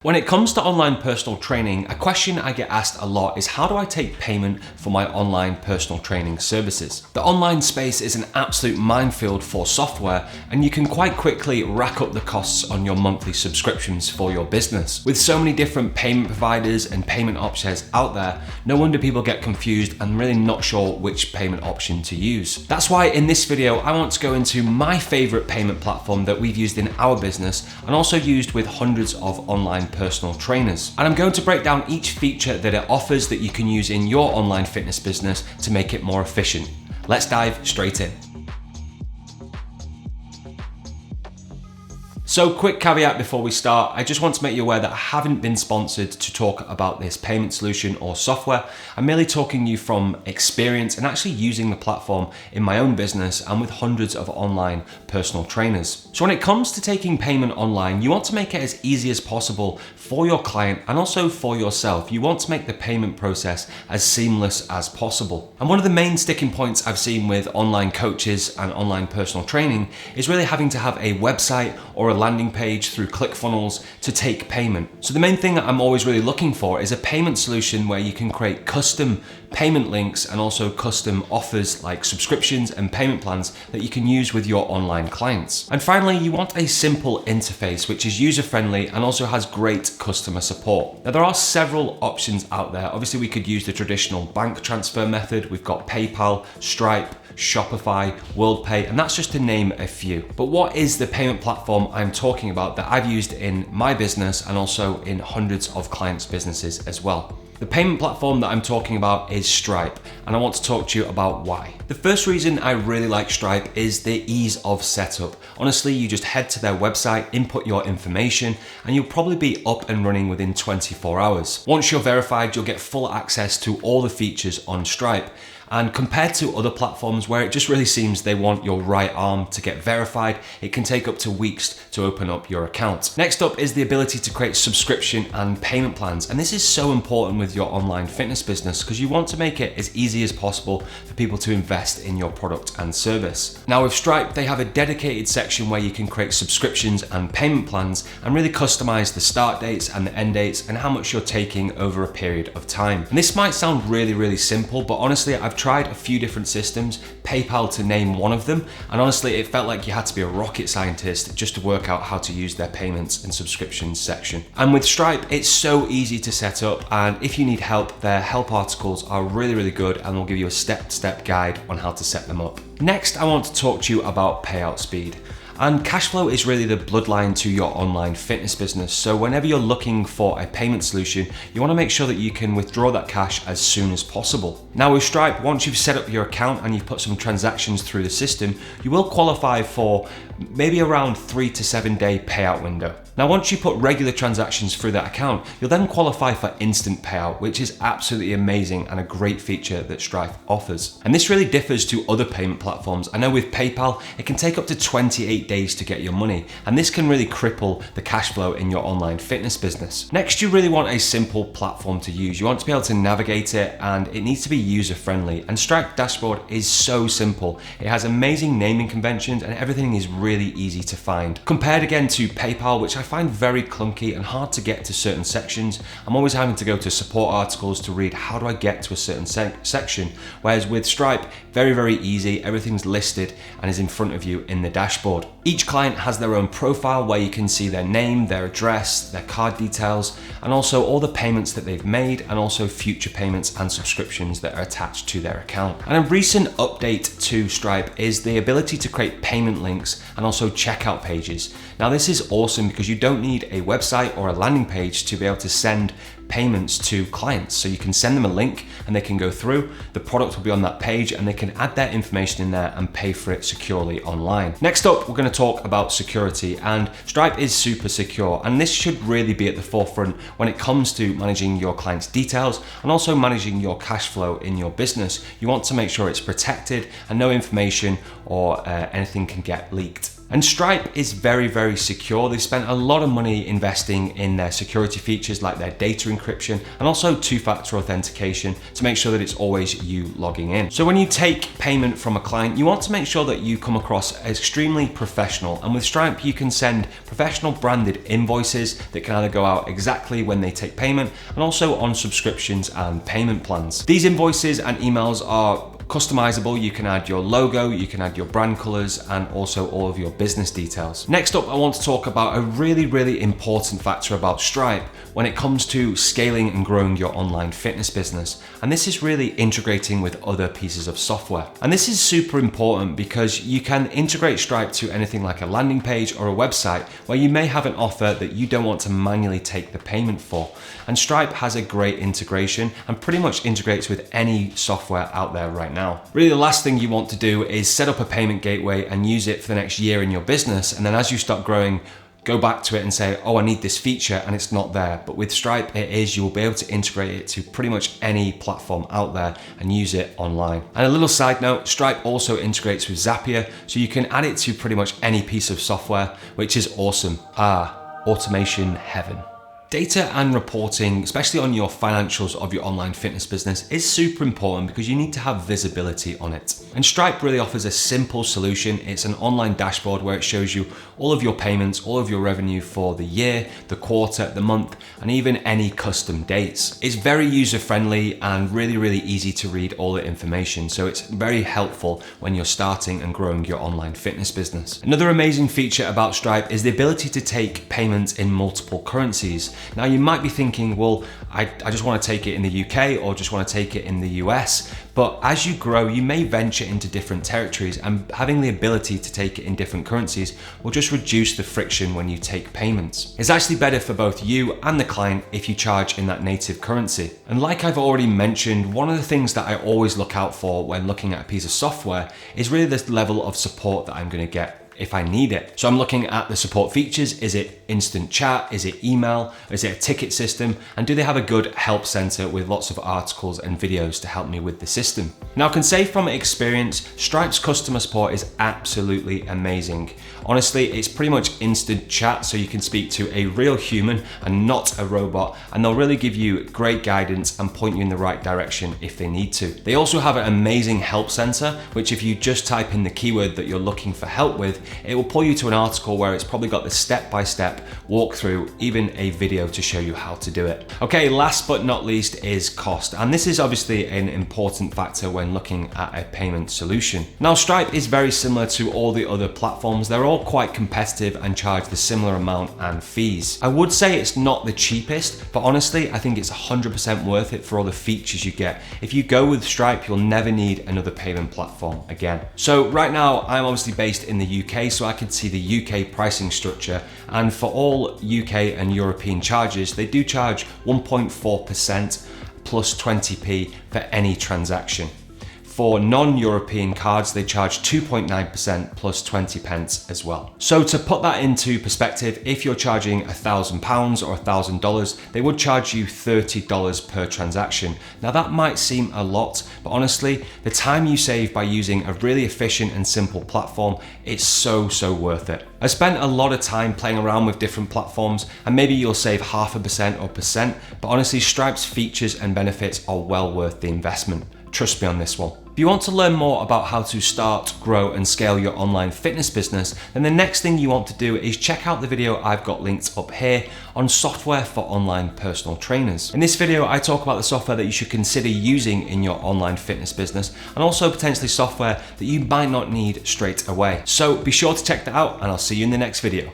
When it comes to online personal training, a question I get asked a lot is how do I take payment for my online personal training services? The online space is an absolute minefield for software, and you can quite quickly rack up the costs on your monthly subscriptions for your business. With so many different payment providers and payment options out there, no wonder people get confused and really not sure which payment option to use. That's why in this video, I want to go into my favorite payment platform that we've used in our business and also used with hundreds of online personal trainers. And I'm going to break down each feature that it offers that you can use in your online fitness business to make it more efficient. Let's dive straight in. So quick caveat before we start, I just want to make you aware that I haven't been sponsored to talk about this payment solution or software. I'm merely talking you from experience and actually using the platform in my own business and with hundreds of online personal trainers. So when it comes to taking payment online, you want to make it as easy as possible for your client and also for yourself. You want to make the payment process as seamless as possible. And one of the main sticking points I've seen with online coaches and online personal training is really having to have a website or a landing page through ClickFunnels to take payment. So the main thing that I'm always really looking for is a payment solution where you can create custom payment links and also custom offers like subscriptions and payment plans that you can use with your online clients. And finally, you want a simple interface which is user-friendly and also has great customer support. Now there are several options out there. Obviously we could use the traditional bank transfer method. We've got PayPal, Stripe, Shopify, WorldPay, and that's just to name a few. But what is the payment platform I'm talking about that I've used in my business and also in hundreds of clients' businesses as well? The payment platform that I'm talking about is Stripe, and I want to talk to you about why. The first reason I really like Stripe is the ease of setup. Honestly, you just head to their website, input your information, and you'll probably be up and running within 24 hours. Once you're verified, you'll get full access to all the features on Stripe. And compared to other platforms where it just really seems they want your right arm to get verified, it can take up to weeks to open up your account. Next up is the ability to create subscription and payment plans. And this is so important with your online fitness business because you want to make it as easy as possible for people to invest in your product and service. Now with Stripe, they have a dedicated section where you can create subscriptions and payment plans and really customize the start dates and the end dates and how much you're taking over a period of time. And this might sound really simple, but honestly, I've tried a few different systems, PayPal to name one of them, and honestly it felt like you had to be a rocket scientist just to work out how to use their payments and subscriptions section. And with Stripe, it's so easy to set up, and if you need help, their help articles are really good and will give you a step-to-step guide on how to set them up. Next, I want to talk to you about Payout Speed. And cash flow is really the bloodline to your online fitness business. So whenever you're looking for a payment solution, you want to make sure that you can withdraw that cash as soon as possible. Now with Stripe, once you've set up your account and you've put some transactions through the system, you will qualify for maybe around 3 to 7 day payout window. Now, once you put regular transactions through that account, you'll then qualify for instant payout, which is absolutely amazing and a great feature that Stripe offers. And this really differs to other payment platforms. I know with PayPal, it can take up to 28 days to get your money, and this can really cripple the cash flow in your online fitness business. Next, you really want a simple platform to use. You want to be able to navigate it, and it needs to be user-friendly. And Stripe dashboard is so simple. It has amazing naming conventions, and everything is really easy to find. Compared again to PayPal, which I find very clunky and hard to get to certain sections. I'm always having to go to support articles to read how do I get to a certain section, whereas with Stripe, very easy, everything's listed and is in front of you in the dashboard. Each client has their own profile where you can see their name, their address, their card details, and also all the payments that they've made and also future payments and subscriptions that are attached to their account. And a recent update to Stripe is the ability to create payment links and also checkout pages. Now this is awesome because you don't need a website or a landing page to be able to send payments to clients. So you can send them a link and they can go through, the product will be on that page and they can add their information in there and pay for it securely online. Next up, we're going to talk about security, and Stripe is super secure, and this should really be at the forefront when it comes to managing your clients' details and also managing your cash flow in your business. You want to make sure it's protected and no information or anything can get leaked. And Stripe is very, very secure. They've spent a lot of money investing in their security features like their data encryption and also two-factor authentication to make sure that it's always you logging in. So when you take payment from a client, you want to make sure that you come across extremely professional. And with Stripe, you can send professional branded invoices that can either go out exactly when they take payment and also on subscriptions and payment plans. These invoices and emails are customizable. You can add your logo, you can add your brand colors, and also all of your business details. Next up, I want to talk about a really, really important factor about Stripe when it comes to scaling and growing your online fitness business. And this is really integrating with other pieces of software. And this is super important because you can integrate Stripe to anything like a landing page or a website where you may have an offer that you don't want to manually take the payment for. And Stripe has a great integration and pretty much integrates with any software out there right now. Really, the last thing you want to do is set up a payment gateway and use it for the next year in your business. And then as you start growing, go back to it and say, oh, I need this feature, and it's not there. But with Stripe, it is. You will be able to integrate it to pretty much any platform out there and use it online. And a little side note, Stripe also integrates with Zapier, so you can add it to pretty much any piece of software, which is awesome. Automation heaven. Data and reporting, especially on your financials of your online fitness business, is super important because you need to have visibility on it. And Stripe really offers a simple solution. It's an online dashboard where it shows you all of your payments, all of your revenue for the year, the quarter, the month, and even any custom dates. It's very user-friendly and really, really easy to read all the information. So it's very helpful when you're starting and growing your online fitness business. Another amazing feature about Stripe is the ability to take payments in multiple currencies. Now you might be thinking, well, I just want to take it in the UK or just want to take it in the US. But as you grow, you may venture into different territories, and having the ability to take it in different currencies will just reduce the friction when you take payments. It's actually better for both you and the client if you charge in that native currency. And like I've already mentioned, one of the things that I always look out for when looking at a piece of software is really this level of support that I'm going to get if I need it. So I'm looking at the support features. Is it instant chat? Is it email? Is it a ticket system? And do they have a good help center with lots of articles and videos to help me with the system? Now I can say from experience, Stripe's customer support is absolutely amazing. Honestly, it's pretty much instant chat, so you can speak to a real human and not a robot, and they'll really give you great guidance and point you in the right direction if they need to. They also have an amazing help center, which if you just type in the keyword that you're looking for help with, it will pull you to an article where it's probably got the step-by-step walkthrough, even a video to show you how to do it. Okay, last but not least is cost. And this is obviously an important factor when looking at a payment solution. Now, Stripe is very similar to all the other platforms. They're all quite competitive and charge the similar amount and fees. I would say it's not the cheapest, but honestly, I think it's 100% worth it for all the features you get. If you go with Stripe, you'll never need another payment platform again. So right now, I'm obviously based in the UK, so I can see the UK pricing structure. And for all UK and European charges, they do charge 1.4% plus 20p for any transaction. For non-European cards, they charge 2.9% plus 20 pence as well. So to put that into perspective, if you're charging £1,000 or $1,000, they would charge you $30 per transaction. Now that might seem a lot, but honestly, the time you save by using a really efficient and simple platform, it's so worth it. I spent a lot of time playing around with different platforms, and maybe you'll save 0.5% or percent, but honestly, Stripe's features and benefits are well worth the investment. Trust me on this one. If you want to learn more about how to start, grow, and scale your online fitness business, then the next thing you want to do is check out the video I've got linked up here on software for online personal trainers. In this video, I talk about the software that you should consider using in your online fitness business, and also potentially software that you might not need straight away. So be sure to check that out, and I'll see you in the next video.